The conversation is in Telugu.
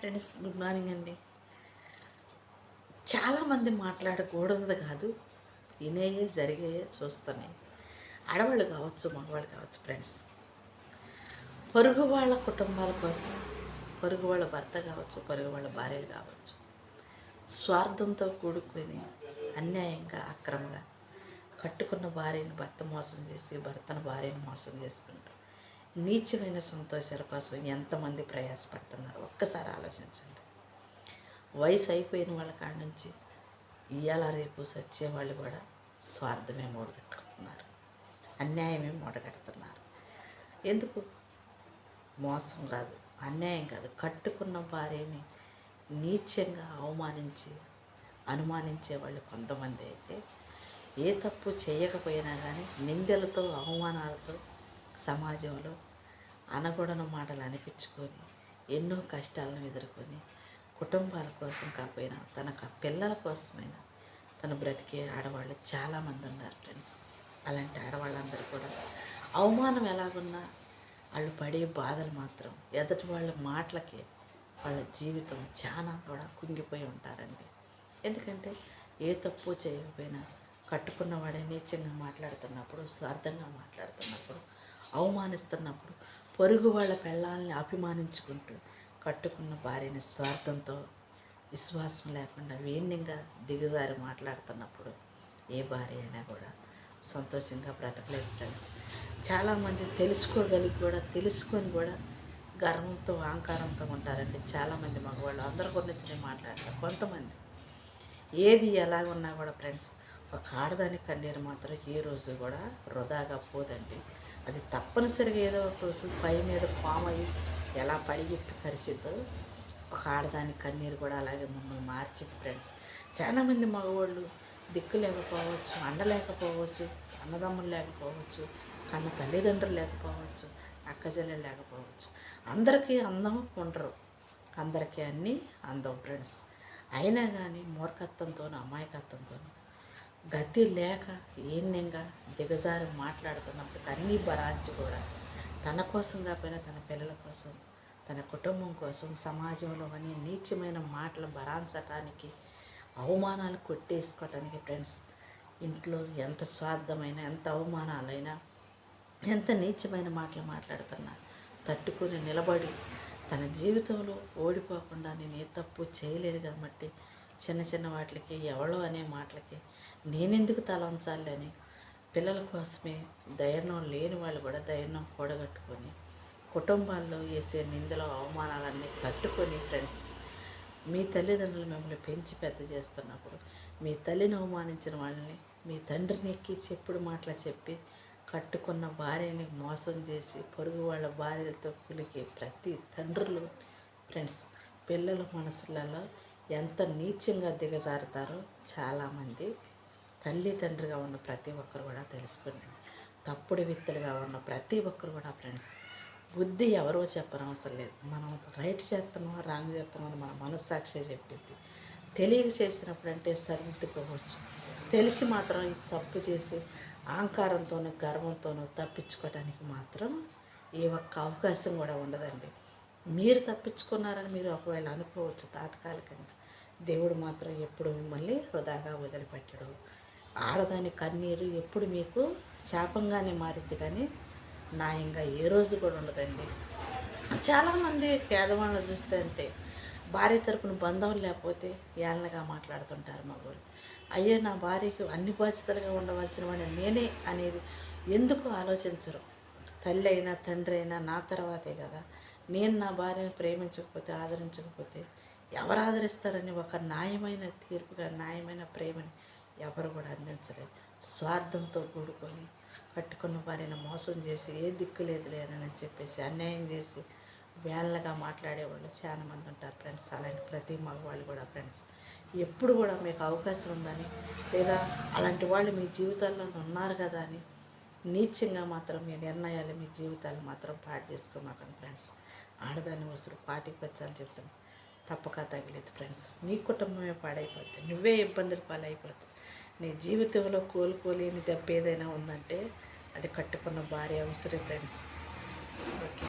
ఫ్రెండ్స్, గుడ్ మార్నింగ్ అండి. చాలామంది మాట్లాడకూడదు కాదు, వినేయే జరిగేయే చూస్తున్నాయి. ఆడవాళ్ళు కావచ్చు, మగవాళ్ళు కావచ్చు. ఫ్రెండ్స్, పొరుగు వాళ్ళ కుటుంబాల కోసం, పొరుగు వాళ్ళ భర్త కావచ్చు, పొరుగు వాళ్ళ భార్యలు కావచ్చు, స్వార్థంతో కూడుకొని అన్యాయంగా, అక్రమంగా కట్టుకున్న భార్యను భర్త మోసం చేసి, భర్తను భార్యను మోసం చేసుకుంటూ నీచమైన సంతోషాల కోసం ఎంతమంది ప్రయాసపడుతున్నారు ఒక్కసారి ఆలోచించండి. వయసు అయిపోయిన వాళ్ళ కాడ నుంచి ఇవాళ రేపు సచ్చే వాళ్ళు కూడా స్వార్థమే మూడగట్టుకుంటున్నారు, అన్యాయమే మూడగడుతున్నారు. ఎందుకు? మోసం కాదు, అన్యాయం కాదు, కట్టుకున్న భార్యని నీచంగా అవమానించి అనుమానించే వాళ్ళు కొంతమంది అయితే ఏ తప్పు చేయకపోయినా కానీ నిందలతో, అవమానాలతో సమాజంలో అనకూడని మాటలు అనిపించుకొని ఎన్నో కష్టాలను ఎదుర్కొని కుటుంబాల కోసం కాకపోయినా తన పిల్లల కోసమైనా తను బ్రతికే ఆడవాళ్ళు చాలామంది ఉన్నారు. ఫ్రెండ్స్, అలాంటి ఆడవాళ్ళందరూ కూడా అవమానం ఎలాగున్నా వాళ్ళు పడే బాధలు మాత్రం ఎదుటి వాళ్ళ మాటలకి వాళ్ళ జీవితం చాలా కూడా కుంగిపోయి ఉంటారండి. ఎందుకంటే ఏ తప్పు చేయకపోయినా కట్టుకున్న వాడే నీచంగా మాట్లాడుతున్నప్పుడు, స్వార్థంగా మాట్లాడుతున్నప్పుడు, అవమానిస్తున్నప్పుడు, పొరుగు వాళ్ళ పెళ్ళాలని అభిమానించుకుంటూ కట్టుకున్న భార్యని స్వార్థంతో, విశ్వాసం లేకుండా వేణ్యంగా దిగజారి మాట్లాడుతున్నప్పుడు ఏ భార్య అయినా కూడా సంతోషంగా బ్రతకలేదు. ఫ్రెండ్స్, చాలామంది తెలుసుకొని కూడా గర్వంతో, అహంకారంతో ఉంటారండి. చాలామంది మగవాళ్ళు అందరి గురించి నేను మాట్లాడతాను. కొంతమంది ఏది ఎలాగున్నా కూడా ఫ్రెండ్స్, ఒక ఆడదాని కన్నీరు మాత్రం ఏ రోజు కూడా వృధాగా పోదండి. అది తప్పనిసరిగా ఏదో ఒక రోజు పై మీద పాము అయ్యి ఎలా పడిగిప్పి కరిచిద్దో ఒక ఆడదాని కన్నీరు కూడా అలాగే మమ్మల్ని మార్చింది. ఫ్రెండ్స్, చాలామంది మగవాళ్ళు దిక్కు లేకపోవచ్చు, అండలేకపోవచ్చు, అన్నదమ్ములు లేకపోవచ్చు, కన్న తల్లిదండ్రులు లేకపోవచ్చు, అక్కజల్లెలు లేకపోవచ్చు. అందరికీ అందం ఉండరు, అందరికీ అన్నీ అందం. ఫ్రెండ్స్, అయినా కానీ మూర్ఖత్వంతోనూ, అమాయకత్వంతోనూ గతి లేక ఏన్యంగా దిగజారి మాట్లాడుతున్నప్పుడు అన్నీ భరాంచి కూడా తన కోసం కాకపోయినా తన పిల్లల కోసం, తన కుటుంబం కోసం సమాజంలో అనే నీచమైన మాటలు భరాంచటానికి, అవమానాలు కొట్టేసుకోవటానికి ఫ్రెండ్స్, ఇంట్లో ఎంత స్వార్థమైన, ఎంత అవమానాలైనా, ఎంత నీచమైన మాటలు మాట్లాడుతున్నా తట్టుకొని నిలబడి తన జీవితంలో ఓడిపోకుండా నేను ఏ తప్పు చేయలేదు కాబట్టి చిన్న చిన్న వాటికి, ఎవరో అనే మాటలకి నేనెందుకు తల ఉంచాలి అని పిల్లల కోసమే ధైర్యం లేని వాళ్ళు కూడా ధైర్యం కూడగట్టుకొని కుటుంబాల్లో వేసే నిందలు, అవమానాలన్నీ తట్టుకొని ఫ్రెండ్స్, మీ తల్లిదండ్రులు మిమ్మల్ని పెంచి పెద్ద చేస్తున్నప్పుడు మీ తల్లిని అవమానించిన వాళ్ళని మీ తండ్రిని ఎక్కి చెప్పుడు మాటలు చెప్పి కట్టుకున్న భార్యని మోసం చేసి పొరుగు వాళ్ళ భార్యలతో కులికే ప్రతి తండ్రులు ఫ్రెండ్స్, పిల్లల మనసులలో ఎంత నీచంగా దిగజారుతారో చాలామంది తల్లిదండ్రిగా ఉన్న ప్రతి ఒక్కరు కూడా తెలుసుకున్నాను. తప్పుడు వ్యక్తులుగా ఉన్న ప్రతి ఒక్కరు కూడా ఫ్రెండ్స్, బుద్ధి ఎవరో చెప్పనవసరం లేదు. మనం రైట్ చేస్తున్నామో రాంగ్ చేస్తున్నామో మన మనస్సాక్షి చెప్పింది. తెలియక చేసినప్పుడు అంటే సరిదిద్దుకోవచ్చు, తెలిసి మాత్రం ఈ తప్పు చేసి అహంకారంతోనూ, గర్వంతోనూ తప్పించుకోవడానికి మాత్రం ఏ ఒక్క అవకాశం కూడా ఉండదండి. మీరు తప్పించుకున్నారని మీరు ఒకవేళ అనుకోవచ్చు తాత్కాలికంగా, దేవుడు మాత్రం ఎప్పుడు మిమ్మల్ని వృధాగా వదిలిపెట్టడు. ఆడదాని కన్నీరు ఎప్పుడు మీకు శాపంగానే మారింది కానీ న్యాయంగా ఏ రోజు కూడా ఉండదండి. చాలామంది పేదవాళ్ళని చూస్తే అంతే, భార్య తరపున బంధం లేకపోతే ఏళ్ళగా మాట్లాడుతుంటారు మగవాళ్ళు. అయ్యో, నా భార్యకి అన్ని బాధ్యతలుగా ఉండవలసిన వాడిని నేనే అనేది ఎందుకు ఆలోచించరు? తల్లి అయినా తండ్రి అయినా నా తర్వాతే కదా. నేను నా భార్యను ప్రేమించకపోతే, ఆదరించకపోతే ఎవరు ఆదరిస్తారని ఒక న్యాయమైన తీర్పుగా, న్యాయమైన ప్రేమని ఎవరు కూడా అందించలేదు. స్వార్థంతో కూడుకొని కట్టుకున్న భార్యను మోసం చేసి ఏ దిక్కు లేదు లేనని చెప్పేసి అన్యాయం చేసి వేళ్ళగా మాట్లాడేవాళ్ళు చాలామంది ఉంటారు. ఫ్రెండ్స్, అలాంటి ప్రతి మగవాళ్ళు కూడా ఫ్రెండ్స్, ఎప్పుడు కూడా మీకు అవకాశం ఉందని, లేదా అలాంటి వాళ్ళు మీ జీవితాల్లో ఉన్నారు కదా అని నీచంగా మాత్రం మీ నిర్ణయాలు, మీ జీవితాలు మాత్రం పాడు చేసుకోమాకండి. ఫ్రెండ్స్, ఆడదాన్ని వస్తువు పాటికి వచ్చాలని చెప్తాను, తప్పక తగిలేదు. ఫ్రెండ్స్, నీ కుటుంబమే పాడైపోతుంది, నువ్వే ఇబ్బందులు పాలైపోతావు. నీ జీవితంలో కోలుకోలేని దెబ్బ ఏదైనా ఉందంటే అది కట్టుకున్న భార్య అవసరం. Friends, okay.